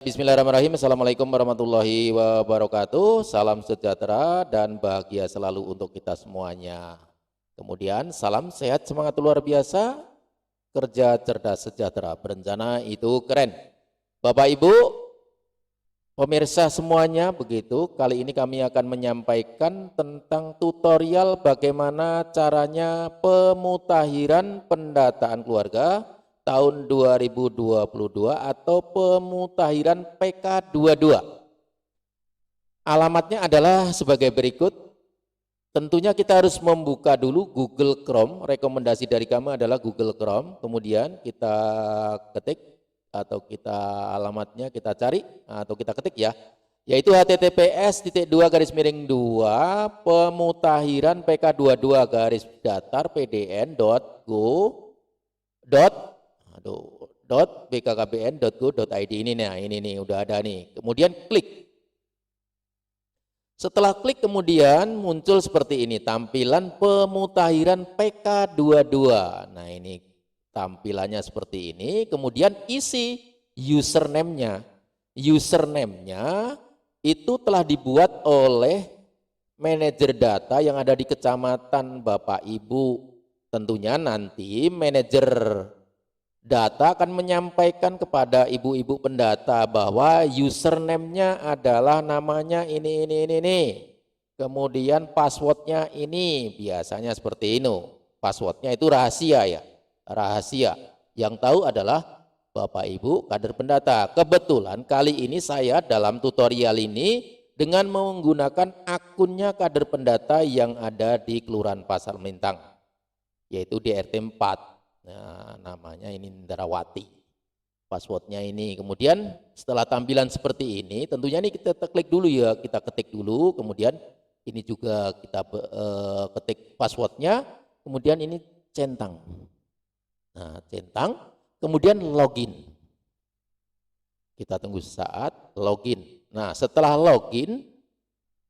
Bismillahirrahmanirrahim. Assalamualaikum warahmatullahi wabarakatuh. Salam sejahtera dan bahagia selalu untuk kita semuanya. Kemudian salam sehat semangat luar biasa, kerja cerdas sejahtera, berencana itu keren. Bapak Ibu, pemirsa semuanya begitu, kali ini kami akan menyampaikan tentang tutorial bagaimana caranya pemutahiran pendataan keluarga tahun 2022 atau pemutahiran PK22. Alamatnya adalah sebagai berikut. Tentunya kita harus membuka dulu Google Chrome. Rekomendasi dari kami adalah Google Chrome. Kemudian kita ketik atau kita alamatnya kita cari atau kita ketik ya. Yaitu https://2 pemutahiran pk22garis datar pdn.bkkbn.go.id ini nih udah ada nih. Kemudian klik. Setelah klik kemudian muncul seperti ini tampilan pemutahiran PK22. Nah, ini tampilannya seperti ini. Kemudian isi username-nya. Username-nya itu telah dibuat oleh manajer data yang ada di kecamatan Bapak Ibu. Tentunya nanti manajer data akan menyampaikan kepada ibu-ibu pendata bahwa username-nya adalah namanya ini. Kemudian passwordnya ini, biasanya seperti ini. Passwordnya itu rahasia ya, rahasia. Yang tahu adalah Bapak Ibu kader pendata. Kebetulan kali ini saya dalam tutorial ini dengan menggunakan akunnya kader pendata yang ada di Kelurahan Pasar Melintang, yaitu di RT 4. Nah, namanya ini Ndarawati. Passwordnya ini. Kemudian setelah tampilan seperti ini, tentunya ini kita klik dulu ya, kita ketik dulu. Kemudian ini juga kita ketik passwordnya. Kemudian ini centang. Nah, centang. Kemudian login. Kita tunggu sesaat login. Nah, setelah login,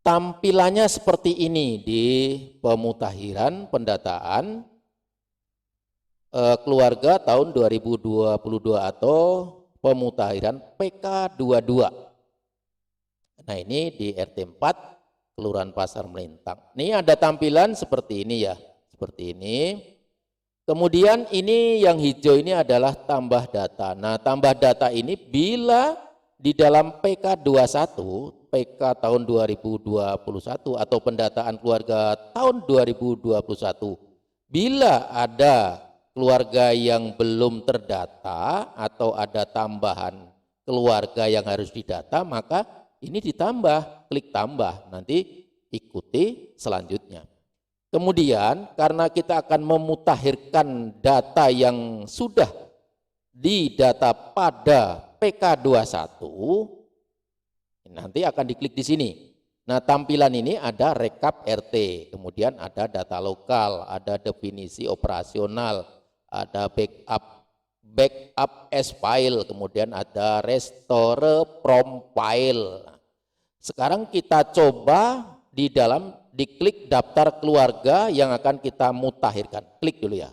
tampilannya seperti ini di pemutahiran pendataan keluarga tahun 2022 atau pemutahiran PK22. Nah, ini di RT 4 Kelurahan Pasar Melintang. Ini ada tampilan seperti ini ya, seperti ini. Kemudian ini yang hijau ini adalah tambah data. Nah, tambah data ini bila di dalam PK21, PK tahun 2021 atau pendataan keluarga tahun 2021, bila ada keluarga yang belum terdata atau ada tambahan keluarga yang harus didata, maka ini ditambah, klik tambah, nanti ikuti selanjutnya. Kemudian karena kita akan memutahirkan data yang sudah didata pada PK21, nanti akan diklik di sini. Nah, tampilan ini ada rekap RT, kemudian ada data lokal, ada definisi operasional, ada backup S file, kemudian ada restore from file. Sekarang kita coba diklik daftar keluarga yang akan kita mutahirkan. Klik dulu ya,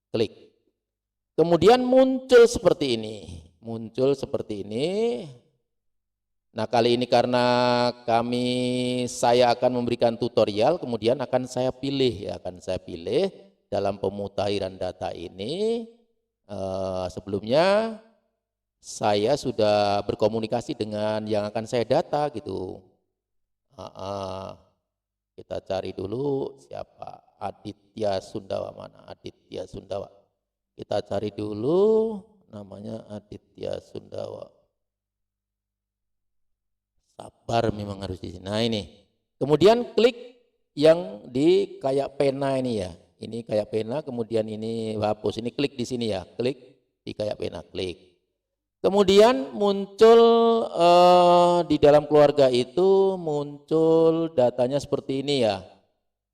klik. Kemudian muncul seperti ini, Nah, kali ini karena saya akan memberikan tutorial, kemudian akan saya pilih dalam pemutahiran data ini. Sebelumnya saya sudah berkomunikasi dengan yang akan saya data gitu. Kita cari dulu siapa, Aditya Sundawa, mana Aditya Sundawa. Kita cari dulu namanya Aditya Sundawa. Sabar memang harus di sini. Nah, ini. Kemudian klik yang di kayak pena ini ya. Ini kayak pena, kemudian ini hapus. Ini klik di sini ya. Klik di kayak pena, klik. Kemudian muncul di dalam keluarga itu muncul datanya seperti ini ya.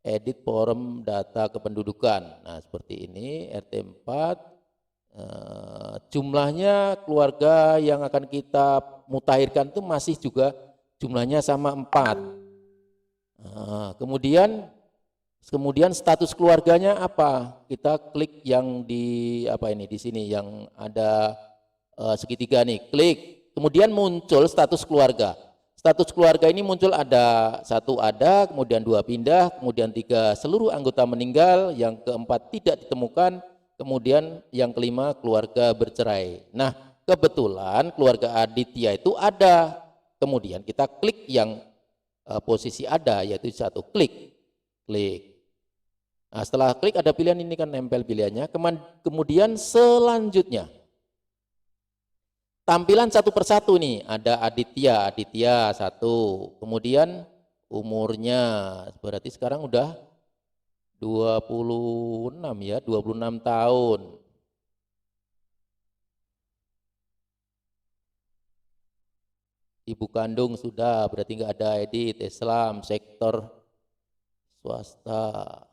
Edit form data kependudukan. Nah, seperti ini RT 4. Jumlahnya keluarga yang akan kita mutahirkan itu masih juga jumlahnya sama 4. Kemudian status keluarganya apa? Kita klik yang di di sini yang ada segitiga nih, klik. kemudian muncul status keluarga. Status keluarga ini muncul ada 1 ada, kemudian 2 pindah, kemudian 3 seluruh anggota meninggal, yang keempat tidak ditemukan, kemudian yang kelima keluarga bercerai. Nah, kebetulan keluarga Aditya itu ada. Kemudian kita klik yang posisi ada, yaitu 1, klik. Nah, setelah klik ada pilihan ini kan nempel pilihannya. Kemudian selanjutnya tampilan satu persatu nih, ada Aditya 1, kemudian umurnya berarti sekarang udah 26 ya, 26 tahun. Ibu kandung sudah, berarti nggak ada edit, Islam, sektor swasta,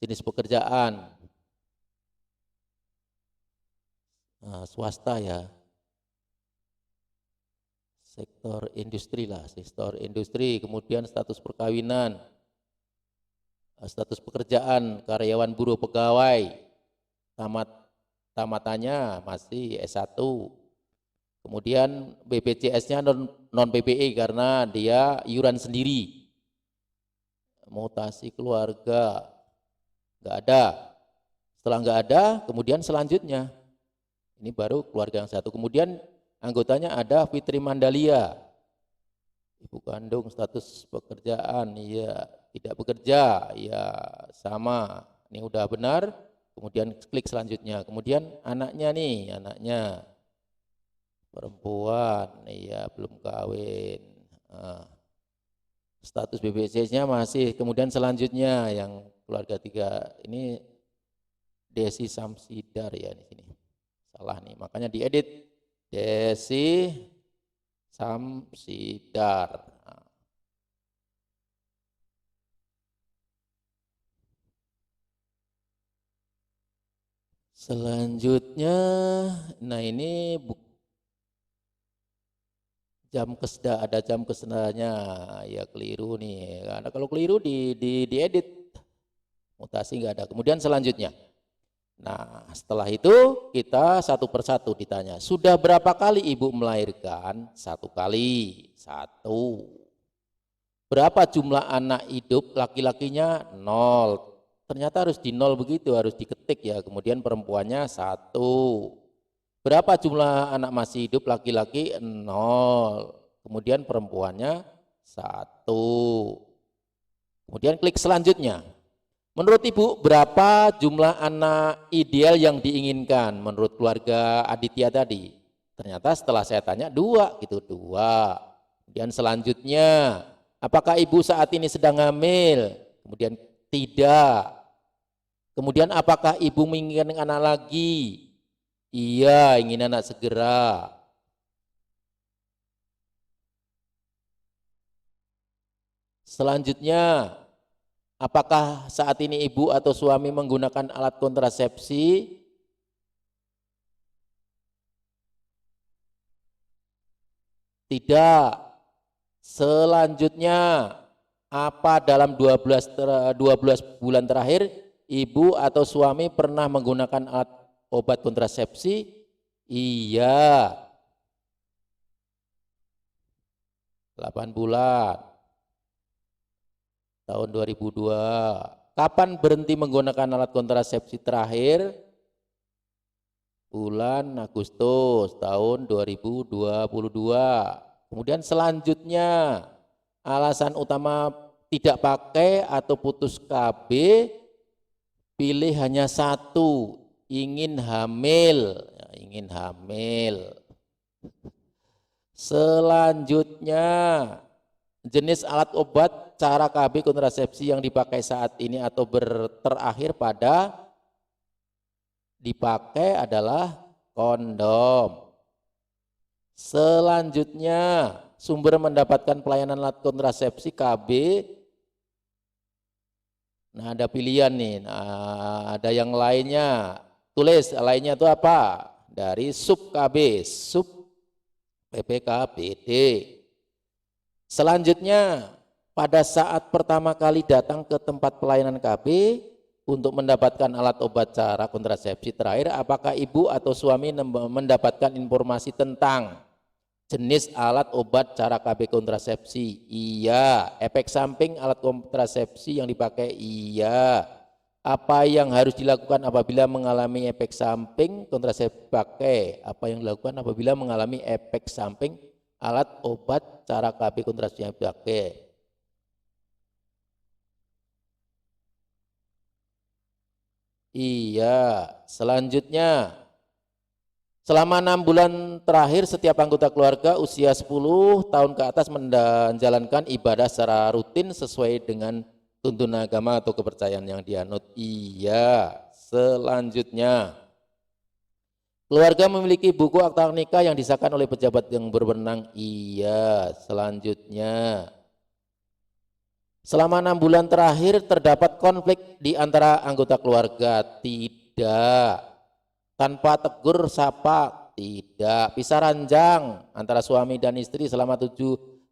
jenis pekerjaan, nah, swasta ya, sektor industri lah, sektor industri, kemudian status perkawinan, status pekerjaan, karyawan buruh pegawai, tamatannya masih S1, kemudian BPJS-nya non PPI karena dia iuran sendiri, mutasi keluarga, nggak ada. Setelah nggak ada, kemudian selanjutnya, ini baru keluarga yang 1, kemudian anggotanya ada Fitri Mandalia, ibu kandung, status pekerjaan, iya, tidak bekerja, ya sama, ini udah benar, kemudian klik selanjutnya, kemudian anaknya nih, anaknya perempuan, iya belum kawin, status BPJS-nya masih, kemudian selanjutnya yang keluarga 3 ini Desi Samsidar ya di sini, salah nih, makanya diedit Desi Samsidar. Selanjutnya, nah ini jam keseda, ada jam kesedanya, ya keliru nih, karena kalau keliru diedit, mutasi nggak ada. Kemudian selanjutnya, nah setelah itu kita satu persatu ditanya, sudah berapa kali ibu melahirkan? 1 kali, 1. Berapa jumlah anak hidup? Laki-lakinya 0. Ternyata harus di 0 begitu, harus diketik ya. Kemudian perempuannya 1. Berapa jumlah anak masih hidup? Laki-laki 0. Kemudian perempuannya 1. Kemudian klik selanjutnya. Menurut ibu berapa jumlah anak ideal yang diinginkan menurut keluarga Aditya tadi? Ternyata setelah saya tanya 2 gitu, 2. Kemudian selanjutnya, apakah ibu saat ini sedang hamil? Kemudian tidak. Kemudian apakah ibu menginginkan anak lagi? Iya, ingin anak segera. Selanjutnya, apakah saat ini ibu atau suami menggunakan alat kontrasepsi? Tidak. Selanjutnya, apa dalam 12 bulan terakhir ibu atau suami pernah menggunakan alat obat kontrasepsi? Iya. 8 bulan. Tahun 2002. Kapan berhenti menggunakan alat kontrasepsi terakhir? Bulan Agustus tahun 2022. Kemudian selanjutnya, alasan utama tidak pakai atau putus KB, pilih hanya 1, ingin hamil, ingin hamil. Selanjutnya, jenis alat obat, cara KB kontrasepsi yang dipakai saat ini atau terakhir pada dipakai adalah kondom. Selanjutnya, sumber mendapatkan pelayanan alat kontrasepsi KB. Nah, ada pilihan nih. Nah, ada yang lainnya. Tulis lainnya itu apa? Dari sub KB, sub PPKBD. Selanjutnya, pada saat pertama kali datang ke tempat pelayanan KB untuk mendapatkan alat obat cara kontrasepsi terakhir, apakah ibu atau suami mendapatkan informasi tentang Jenis alat obat cara KB kontrasepsi, iya. Efek samping alat kontrasepsi yang dipakai, iya. Apa yang harus dilakukan apabila mengalami efek samping kontrasepsi pakai? Apa yang dilakukan apabila mengalami efek samping alat obat cara KB kontrasepsi yang dipakai? Iya. Selanjutnya, selama 6 bulan terakhir setiap anggota keluarga usia 10 tahun ke atas menjalankan ibadah secara rutin sesuai dengan tuntunan agama atau kepercayaan yang dianut. Iya. Selanjutnya, keluarga memiliki buku akta nikah yang disahkan oleh pejabat yang berwenang. Iya. Selanjutnya, selama 6 bulan terakhir terdapat konflik di antara anggota keluarga. Tidak. Tanpa tegur sapa, tidak. Pisah ranjang antara suami dan istri selama 7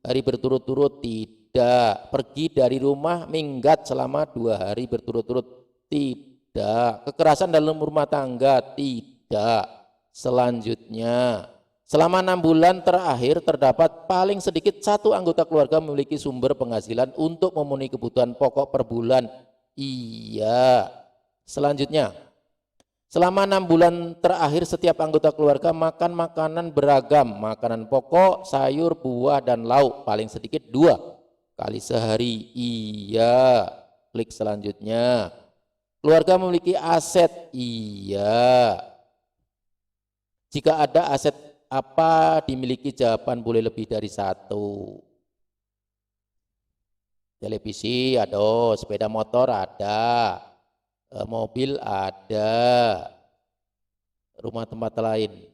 hari berturut-turut, tidak. Pergi dari rumah minggat selama 2 hari berturut-turut, tidak. Kekerasan dalam rumah tangga, tidak. Selanjutnya, selama 6 bulan terakhir terdapat paling sedikit 1 anggota keluarga memiliki sumber penghasilan untuk memenuhi kebutuhan pokok per bulan. Iya. Selanjutnya, selama 6 bulan terakhir setiap anggota keluarga makan makanan beragam, makanan pokok, sayur, buah, dan lauk, paling sedikit 2 kali sehari. Iya. Klik selanjutnya. Keluarga memiliki aset. Iya. Jika ada aset apa dimiliki, jawaban boleh lebih dari 1. Televisi ada, sepeda motor ada, mobil ada, rumah tempat lain.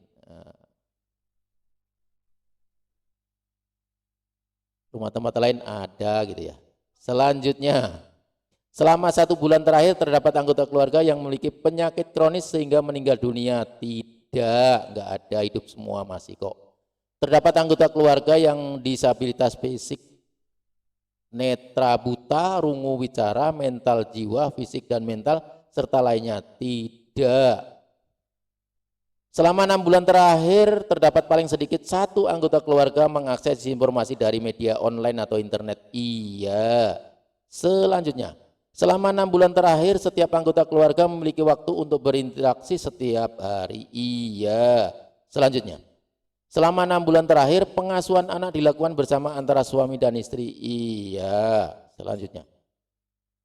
Rumah tempat lain ada gitu ya. Selanjutnya, selama 1 bulan terakhir terdapat anggota keluarga yang memiliki penyakit kronis sehingga meninggal dunia. Tidak, enggak ada, hidup semua masih kok. Terdapat anggota keluarga yang disabilitas fisik, netra buta, rungu wicara, mental jiwa, fisik dan mental, serta lainnya. Tidak. Selama 6 bulan terakhir terdapat paling sedikit 1 anggota keluarga mengakses informasi dari media online atau internet. Iya. Selanjutnya, selama 6 bulan terakhir setiap anggota keluarga memiliki waktu untuk berinteraksi setiap hari. Iya. Selanjutnya, selama 6 bulan terakhir pengasuhan anak dilakukan bersama antara suami dan istri. Iya. Selanjutnya,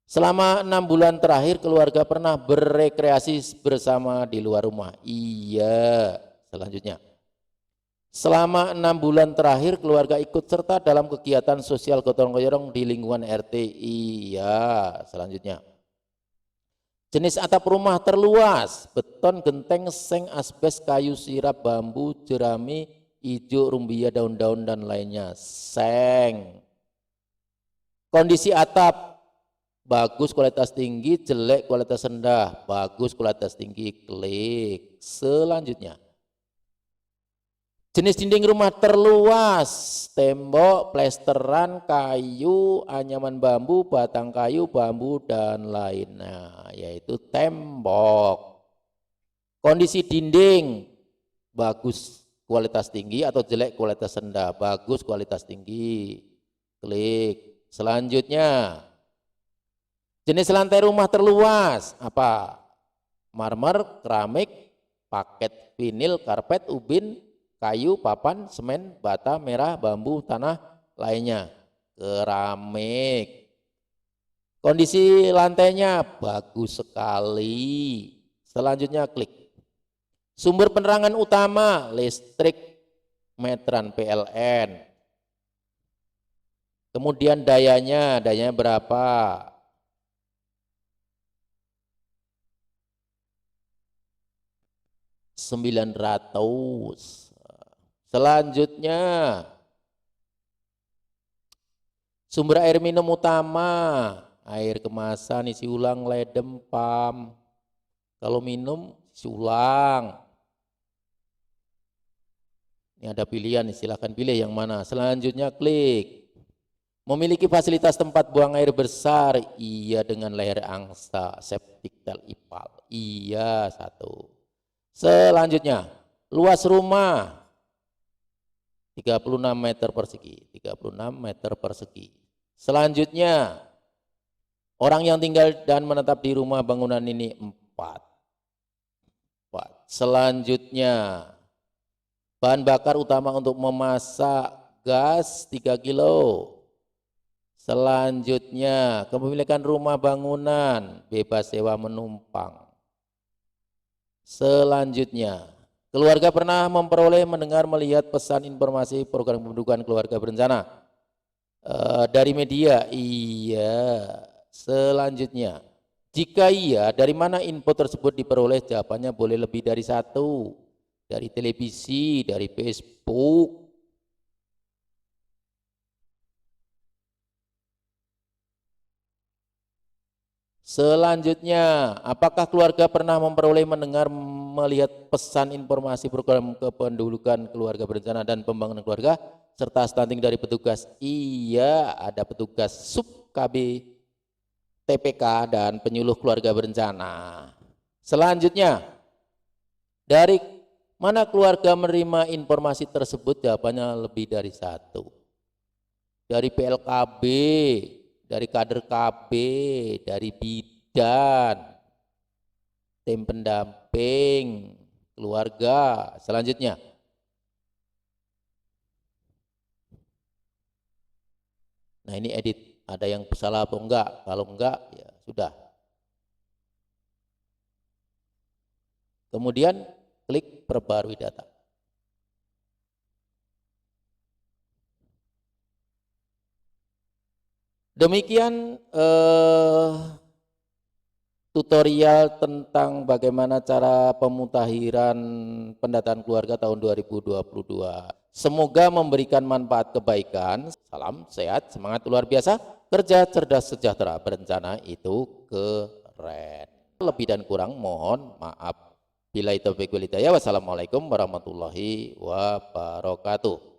selama 6 bulan terakhir keluarga pernah berrekreasi bersama di luar rumah. Iya. Selanjutnya, selama 6 bulan terakhir keluarga ikut serta dalam kegiatan sosial gotong royong di lingkungan RT. Iya. Selanjutnya, jenis atap rumah terluas, beton, genteng, seng, asbes, kayu, sirap, bambu, jerami, hijau, rumbia, daun-daun dan lainnya. Seng. Kondisi atap bagus kualitas tinggi, jelek kualitas rendah, bagus kualitas tinggi. Klik. Selanjutnya, jenis dinding rumah terluas, tembok, plesteran, kayu, anyaman bambu, batang kayu, bambu dan lainnya, yaitu tembok. Kondisi dinding bagus kualitas tinggi atau jelek kualitas rendah, bagus kualitas tinggi. Klik. Selanjutnya, jenis lantai rumah terluas, apa? Marmer, keramik, paket vinil, karpet, ubin, kayu, papan, semen, bata, merah, bambu, tanah, lainnya. Keramik. Kondisi lantainya bagus sekali. Selanjutnya klik. Sumber penerangan utama, listrik, meteran PLN. Kemudian dayanya berapa? 900. Selanjutnya, sumber air minum utama, air kemasan, isi ulang, ledem, pam. Kalau minum, isi ulang. Ini ada pilihan, silahkan pilih yang mana. Selanjutnya klik. Memiliki fasilitas tempat buang air besar, iya, dengan layar angsa, septic tel ipal, iya, 1. Selanjutnya, luas rumah 36 meter persegi, 36 meter persegi. Selanjutnya, orang yang tinggal dan menetap di rumah bangunan ini 4. Selanjutnya, bahan bakar utama untuk memasak gas 3 kilo. Selanjutnya, kepemilikan rumah bangunan bebas sewa menumpang. Selanjutnya, keluarga pernah memperoleh, mendengar, melihat pesan informasi program kependudukan keluarga berencana dari media? Iya. Selanjutnya, jika iya, dari mana info tersebut diperoleh? Jawabannya boleh lebih dari 1. Dari televisi, dari Facebook. Selanjutnya, apakah keluarga pernah memperoleh, mendengar, melihat pesan informasi program kependudukan keluarga berencana dan pembangunan keluarga serta stunting dari petugas? Iya, ada petugas sub KB TPK dan penyuluh keluarga berencana. Selanjutnya, dari mana keluarga menerima informasi tersebut? Jawabannya lebih dari 1. Dari PLKB, dari kader KB, dari bidan, tim pendamping, keluarga. Selanjutnya, nah ini edit, ada yang salah atau enggak? Kalau enggak, ya sudah. Kemudian klik perbarui data. Demikian tutorial tentang bagaimana cara pemutakhiran pendataan keluarga tahun 2022. Semoga memberikan manfaat kebaikan. Salam sehat, semangat luar biasa, kerja cerdas sejahtera, berencana itu keren. Lebih dan kurang mohon maaf. Billahi taufiq wal hidayah. Wassalamualaikum warahmatullahi wabarakatuh.